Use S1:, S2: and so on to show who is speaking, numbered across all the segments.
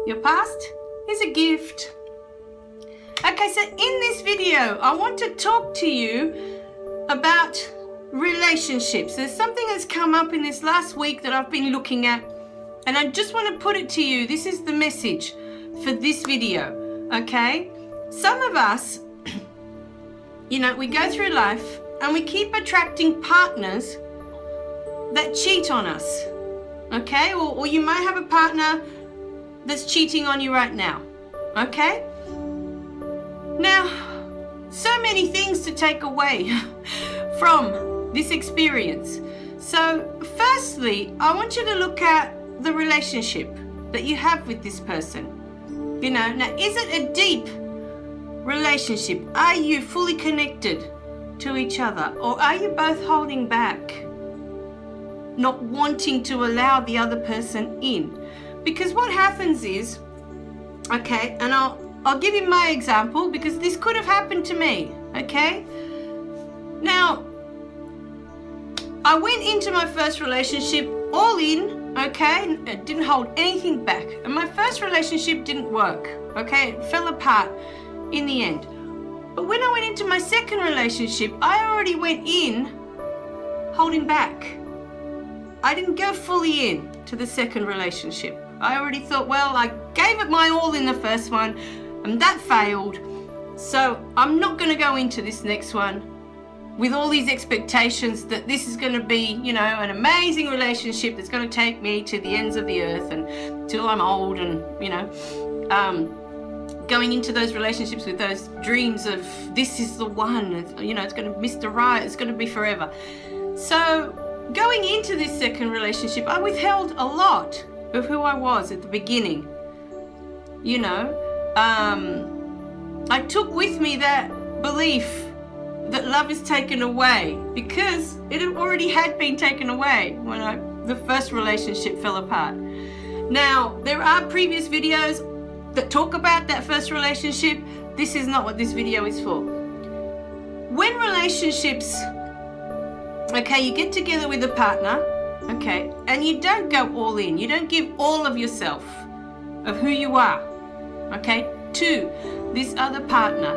S1: Your past is a gift. Okay, so in this video, I want to talk to you about relationships. There's something that's come up in this last week that I've been looking at, and I just want to put it to you. This is the message for this video, okay? Some of us, we go through life and we keep attracting partners that cheat on us, okay? Or you might have a partner that's cheating on you right now, okay? Now, so many things to take away from this experience. So, firstly, I want you to look at the relationship that you have with this person. Now, is it a deep relationship? Are you fully connected to each other? Or are you both holding back, not wanting to allow the other person in? Because what happens is, okay, and I'll give you my example because this could have happened to me, okay? Now, I went into my first relationship all in, okay? It didn't hold anything back. And my first relationship didn't work, okay? It fell apart in the end. But when I went into my second relationship, I already went in holding back. I didn't go fully in to the second relationship. I already thought, well, I gave it my all in the first one and that failed. So I'm not going to go into this next one with all these expectations that this is going to be, an amazing relationship that's going to take me to the ends of the earth and till I'm old and, going into those relationships with those dreams of this is the one, it's going to Mr. Right, it's going to be forever. So going into this second relationship, I withheld a lot of who I was at the beginning. I took with me that belief that love is taken away because it already had been taken away when the first relationship fell apart. Now, there are previous videos that talk about that first relationship. This is not what this video is for. When relationships, okay, you get together with a partner, okay, and you don't go all in, you don't give all of yourself, of who you are, okay, to this other partner.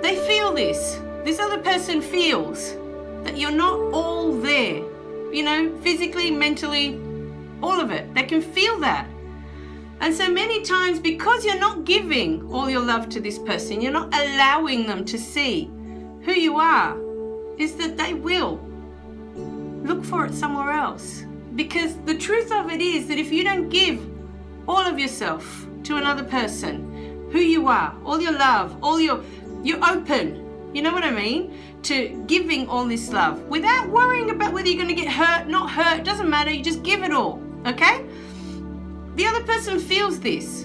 S1: They feel this. This other person feels that you're not all there, physically, mentally, all of it. They can feel that. And so many times, because you're not giving all your love to this person, you're not allowing them to see who you are, is that they will look for it somewhere else. Because the truth of it is that if you don't give all of yourself to another person, who you are, all your love, you're open, you know what I mean, to giving all this love without worrying about whether you're going to get hurt, not hurt, it doesn't matter, you just give it all, okay? The other person feels this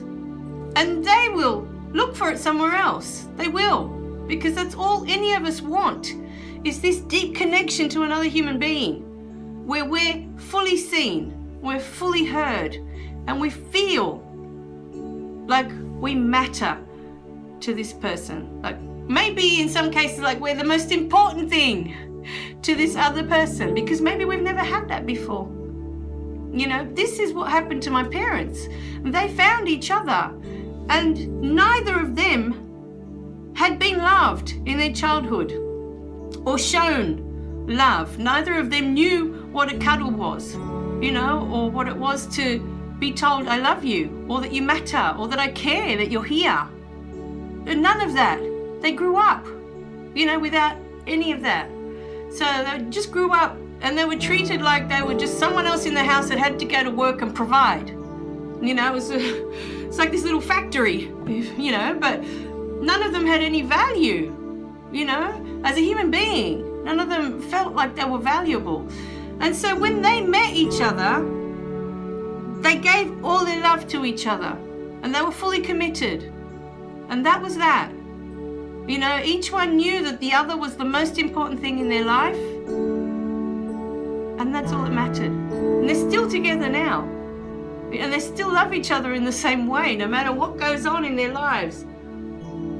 S1: and they will look for it somewhere else. They will, because that's all any of us want, is this deep connection to another human being where we're fully seen, we're fully heard, and we feel like we matter to this person. Like maybe in some cases, like we're the most important thing to this other person because maybe we've never had that before. This is what happened to my parents. They found each other and neither of them had been loved in their childhood or shown love. Neither of them knew what a cuddle was, or what it was to be told I love you, or that you matter, or that I care, that you're here. None of that. They grew up, without any of that. So they just grew up and they were treated like they were just someone else in the house that had to go to work and provide. It's like this little factory, but none of them had any value, as a human being. None of them felt like they were valuable. And so when they met each other, they gave all their love to each other and they were fully committed. And that was that. Each one knew that the other was the most important thing in their life. And that's all that mattered. And they're still together now. And they still love each other in the same way, no matter what goes on in their lives.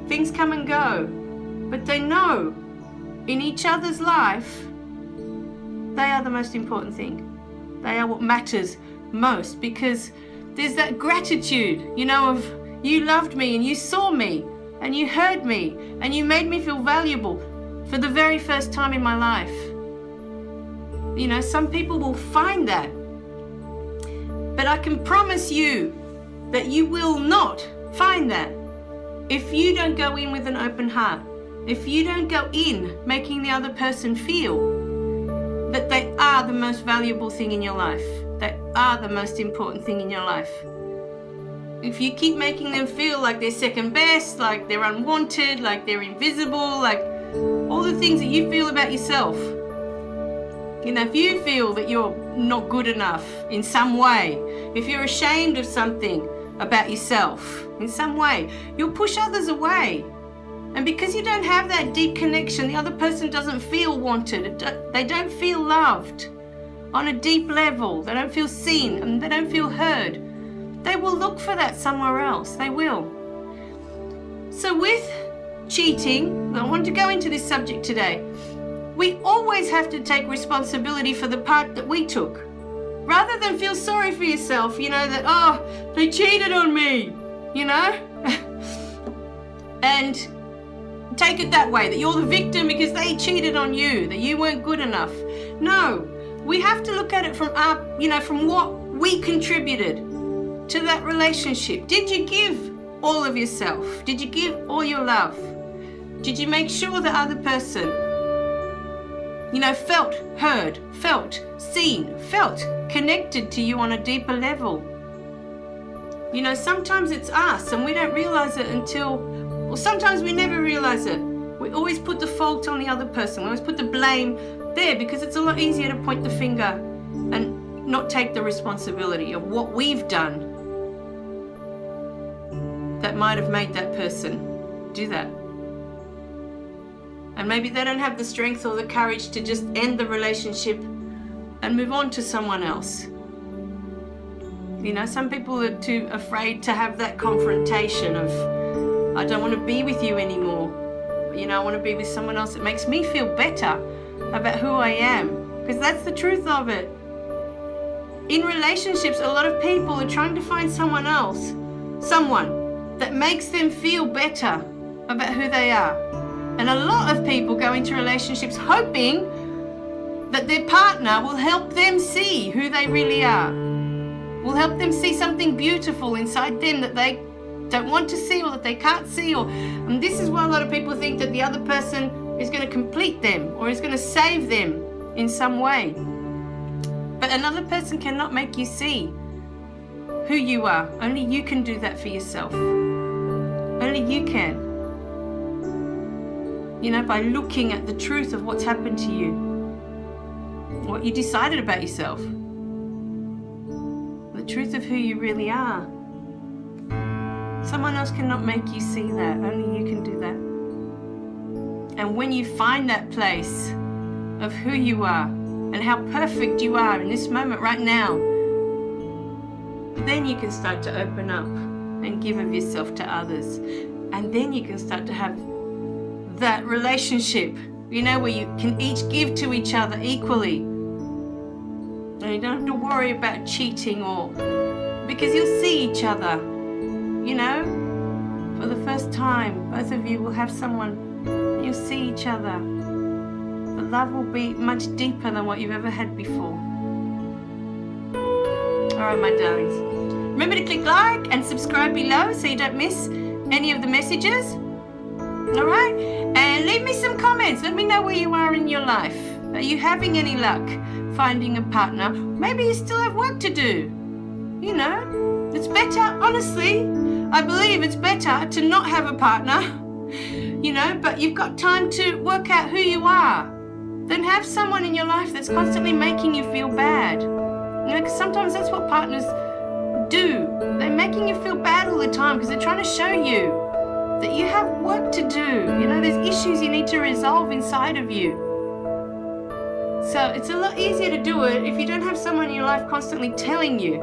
S1: Things come and go. But they know in each other's life, they are the most important thing. They are what matters most, because there's that gratitude, of you loved me and you saw me and you heard me and you made me feel valuable for the very first time in my life. Some people will find that. But I can promise you that you will not find that if you don't go in with an open heart. If you don't go in making the other person feel that they are the most valuable thing in your life. They are the most important thing in your life. If you keep making them feel like they're second best, like they're unwanted, like they're invisible, like all the things that you feel about yourself. If you feel that you're not good enough in some way, if you're ashamed of something about yourself in some way, you'll push others away. And because you don't have that deep connection, the other person doesn't feel wanted. They don't feel loved on a deep level. They don't feel seen and they don't feel heard. They will look for that somewhere else. They will. So with cheating, I want to go into this subject today. We always have to take responsibility for the part that we took. Rather than feel sorry for yourself, that, they cheated on me, and take it that way, that you're the victim because they cheated on you, that you weren't good enough. No, we have to look at it from from what we contributed to that relationship. Did you give all of yourself? Did you give all your love? Did you make sure the other person, felt heard, felt seen, felt connected to you on a deeper level? Sometimes it's us and we don't realize it or sometimes we never realize it. We always put the fault on the other person. We always put the blame there because it's a lot easier to point the finger and not take the responsibility of what we've done that might have made that person do that. And maybe they don't have the strength or the courage to just end the relationship and move on to someone else. Some people are too afraid to have that confrontation of, I don't want to be with you anymore. I want to be with someone else that makes me feel better about who I am. Because that's the truth of it. In relationships, a lot of people are trying to find someone else, someone that makes them feel better about who they are. And a lot of people go into relationships hoping that their partner will help them see who they really are. Will help them see something beautiful inside them that they don't want to see or that they can't see. And this is why a lot of people think that the other person is going to complete them or is going to save them in some way. But another person cannot make you see who you are. Only you can do that for yourself. Only you can. By looking at the truth of what's happened to you, what you decided about yourself, the truth of who you really are. Someone else cannot make you see that. Only you can do that. And when you find that place of who you are and how perfect you are in this moment right now, then you can start to open up and give of yourself to others. And then you can start to have that relationship, where you can each give to each other equally. And you don't have to worry about cheating because you'll see each other, for the first time. Both of you will have someone, you'll see each other. The love will be much deeper than what you've ever had before. All right, my darlings. Remember to click like and subscribe below so you don't miss any of the messages. All right? And leave me some comments. Let me know where you are in your life. Are you having any luck finding a partner? Maybe you still have work to do. It's better, honestly, I believe it's better to not have a partner, but you've got time to work out who you are, than have someone in your life that's constantly making you feel bad. Because sometimes that's what partners do. They're making you feel bad all the time because they're trying to show you that you have work to do. There's issues you need to resolve inside of you. So it's a lot easier to do it if you don't have someone in your life constantly telling you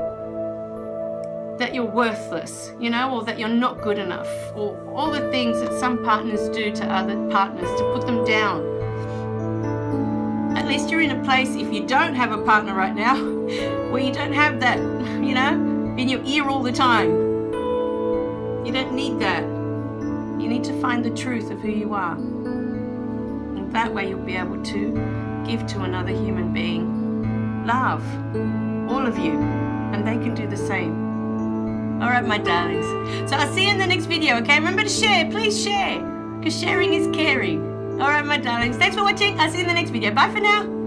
S1: that you're worthless, or that you're not good enough, or all the things that some partners do to other partners to put them down. At least you're in a place, if you don't have a partner right now, where you don't have that, in your ear all the time. You don't need that. You need to find the truth of who you are. And that way you'll be able to give to another human being love, all of you, and they can do the same. All right, my darlings. So I'll see you in the next video, okay? Remember to share, please share, because sharing is caring. All right, my darlings. Thanks for watching. I'll see you in the next video. Bye for now.